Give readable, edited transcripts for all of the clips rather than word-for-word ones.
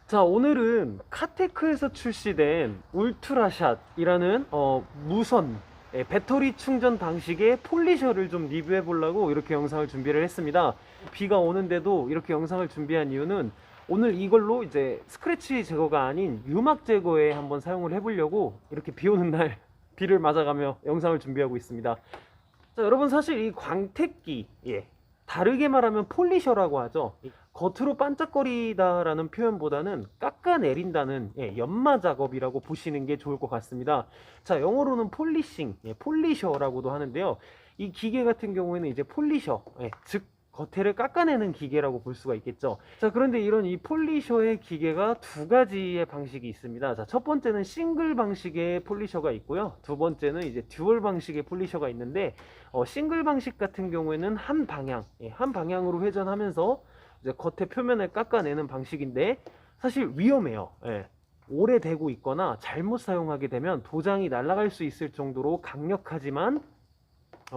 자, 오늘은 카테크에서 출시된 울트라샷이라는 무선 배터리 충전 방식의 폴리셔를 좀 리뷰해 보려고 이렇게 영상을 준비를 했습니다. 비가 오는데도 이렇게 영상을 준비한 이유는 오늘 이걸로 이제 스크래치 제거가 아닌 유막 제거에 한번 사용을 해보려고 이렇게 비 오는 날 비를 맞아가며 영상을 준비하고 있습니다. 자, 여러분, 사실 이 광택기, 다르게 말하면 폴리셔라고 하죠. 겉으로 반짝거리다라는 표현보다는 깎아내린다는 연마 작업이라고 보시는 게 좋을 것 같습니다. 자, 영어로는 폴리싱, 폴리셔라고도 하는데요. 이 기계 같은 경우에는 이제 폴리셔, 즉 겉에를 깎아내는 기계라고 볼 수가 있겠죠. 자, 그런데 이런 이 폴리셔의 기계가 두 가지의 방식이 있습니다. 자, 첫 번째는 싱글 방식의 폴리셔가 있고요. 두 번째는 이제 듀얼 방식의 폴리셔가 있는데, 싱글 방식 같은 경우에는 한 방향, 한 방향으로 회전하면서 이제 겉에 표면을 깎아내는 방식인데, 사실 위험해요. 오래 대고 있거나 잘못 사용하게 되면 도장이 날아갈 수 있을 정도로 강력하지만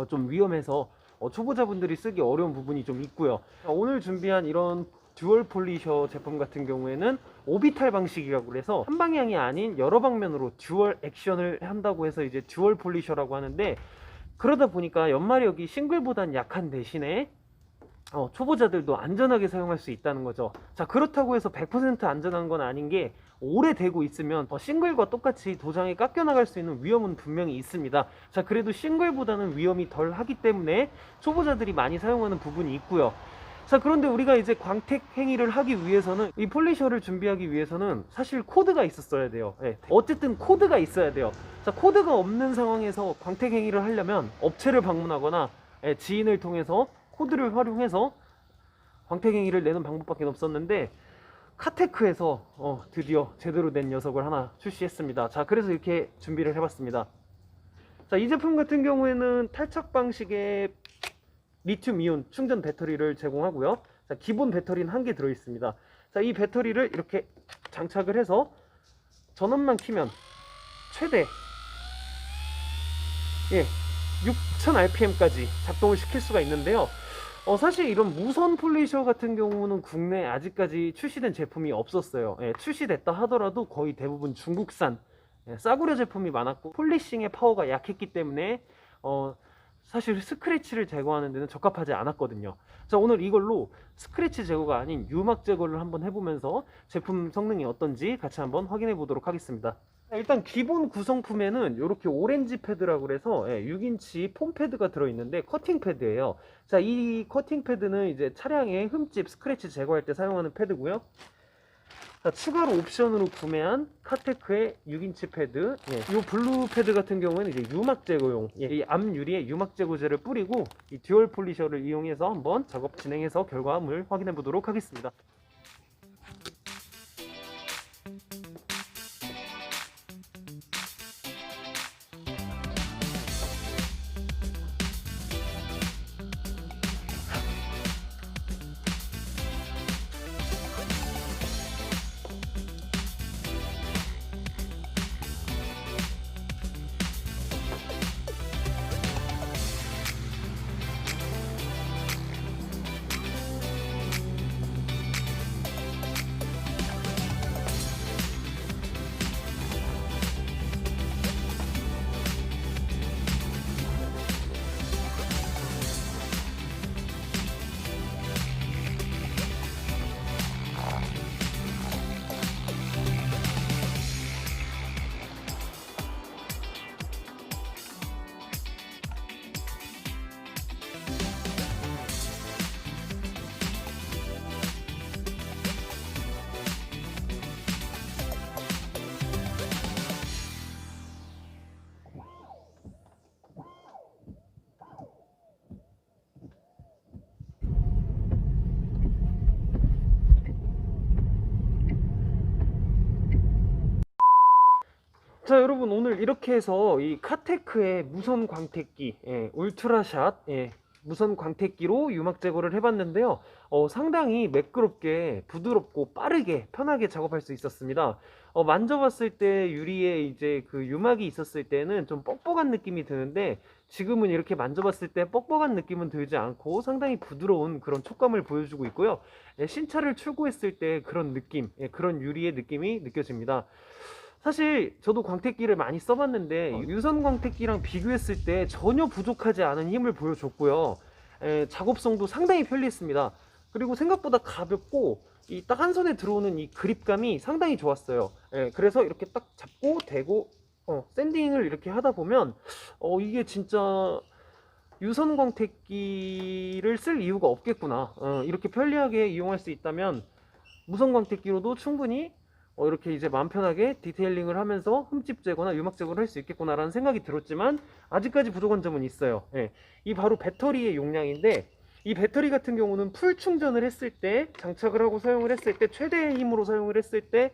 좀 위험해서 초보자분들이 쓰기 어려운 부분이 좀 있고요. 오늘 준비한 이런 듀얼 폴리셔 제품 같은 경우에는 오비탈 방식이라고 해서 한 방향이 아닌 여러 방면으로 듀얼 액션을 한다고 해서 이제 듀얼 폴리셔라고 하는데, 그러다 보니까 연마력이 싱글보단 약한 대신에 초보자들도 안전하게 사용할 수 있다는 거죠. 자, 그렇다고 해서 100% 안전한 건 아닌 게, 오래 되고 있으면 싱글과 똑같이 도장이 깎여 나갈 수 있는 위험은 분명히 있습니다. 자, 그래도 싱글보다는 위험이 덜 하기 때문에 초보자들이 많이 사용하는 부분이 있고요. 자, 그런데 우리가 이제 광택 행위를 하기 위해서는, 이 폴리셔를 준비하기 위해서는 사실 코드가 있었어야 돼요. 어쨌든 코드가 있어야 돼요. 자, 코드가 없는 상황에서 광택 행위를 하려면 업체를 방문하거나 지인을 통해서 코드를 활용해서 광택행위를 내는 방법밖에 없었는데, 카테크에서 드디어 제대로 된 녀석을 하나 출시했습니다. 자, 그래서 이렇게 준비를 해봤습니다. 자, 이 제품 같은 경우에는 탈착 방식의 리튬 이온 충전 배터리를 제공하고요. 자, 기본 배터리는 한 개 들어있습니다. 자, 이 배터리를 이렇게 장착을 해서 전원만 키면 최대 6000rpm까지 작동을 시킬 수가 있는데요. 사실 이런 무선 폴리셔 같은 경우는 국내에 아직까지 출시된 제품이 없었어요. 출시됐다 하더라도 거의 대부분 중국산 싸구려 제품이 많았고, 폴리싱의 파워가 약했기 때문에 사실 스크래치를 제거하는 데는 적합하지 않았거든요. 자, 오늘 이걸로 스크래치 제거가 아닌 유막 제거를 한번 해보면서 제품 성능이 어떤지 같이 한번 확인해 보도록 하겠습니다. 일단 기본 구성품에는 이렇게 오렌지 패드라고 그래서 6인치 폼 패드가 들어있는데 커팅 패드예요. 자, 이 커팅 패드는 이제 차량의 흠집, 스크래치 제거할 때 사용하는 패드고요. 자, 추가로 옵션으로 구매한 카테크의 6인치 패드, 이 블루 패드 같은 경우에는 이제 유막 제거용, 이 앞 유리에 유막 제거제를 뿌리고 이 듀얼 폴리셔를 이용해서 한번 작업 진행해서 결과물 확인해 보도록 하겠습니다. 자, 여러분, 오늘 이렇게 해서 이 카테크의 무선 광택기, 울트라샷, 무선 광택기로 유막 제거를 해봤는데요. 상당히 매끄럽게, 부드럽고 빠르게, 편하게 작업할 수 있었습니다. 만져봤을 때 유리에 이제 그 유막이 있었을 때는 좀 뻑뻑한 느낌이 드는데, 지금은 이렇게 만져봤을 때 뻑뻑한 느낌은 들지 않고 상당히 부드러운 그런 촉감을 보여주고 있고요. 신차를 출고했을 때 그런 느낌, 그런 유리의 느낌이 느껴집니다. 사실 저도 광택기를 많이 써봤는데 유선 광택기랑 비교했을 때 전혀 부족하지 않은 힘을 보여줬고요. 작업성도 상당히 편리했습니다. 그리고 생각보다 가볍고 이 딱 한 손에 들어오는 이 그립감이 상당히 좋았어요. 그래서 이렇게 딱 잡고 대고 샌딩을 이렇게 하다 보면 이게 진짜 유선 광택기를 쓸 이유가 없겠구나. 이렇게 편리하게 이용할 수 있다면 무선 광택기로도 충분히 이렇게 이제 마음 편하게 디테일링을 하면서 흠집 제거나 유막 제거를 할 수 있겠구나라는 생각이 들었지만 아직까지 부족한 점은 있어요. 이 바로 배터리의 용량인데 이 배터리 같은 경우는 풀 충전을 했을 때, 장착을 하고 사용을 했을 때, 최대의 힘으로 사용을 했을 때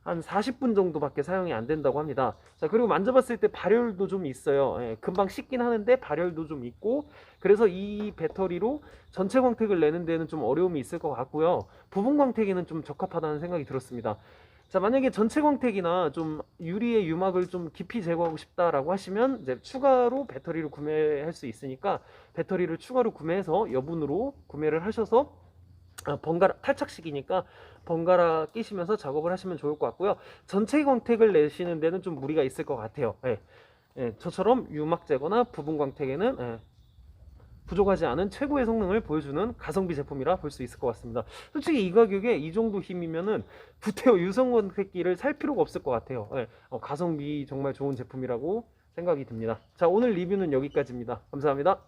한 40분 정도밖에 사용이 안 된다고 합니다. 자, 그리고 만져봤을 때 발열도 좀 있어요. 금방 식긴 하는데 발열도 좀 있고, 그래서 이 배터리로 전체 광택을 내는 데는 좀 어려움이 있을 것 같고요. 부분 광택에는 좀 적합하다는 생각이 들었습니다. 자, 만약에 전체 광택이나 좀 유리의 유막을 좀 깊이 제거하고 싶다라고 하시면 이제 추가로 배터리를 구매할 수 있으니까 배터리를 추가로 구매해서 여분으로 구매를 하셔서 번갈아 탈착식이니까 번갈아 끼시면서 작업을 하시면 좋을 것 같고요. 전체 광택을 내시는 데는 좀 무리가 있을 것 같아요. 저처럼 유막 제거나 부분 광택에는 부족하지 않은 최고의 성능을 보여주는 가성비 제품이라 볼 수 있을 것 같습니다. 솔직히 이 가격에 이 정도 힘이면은 부테오 유선 광택기를 살 필요가 없을 것 같아요. 가성비 정말 좋은 제품이라고 생각이 듭니다. 자, 오늘 리뷰는 여기까지입니다. 감사합니다.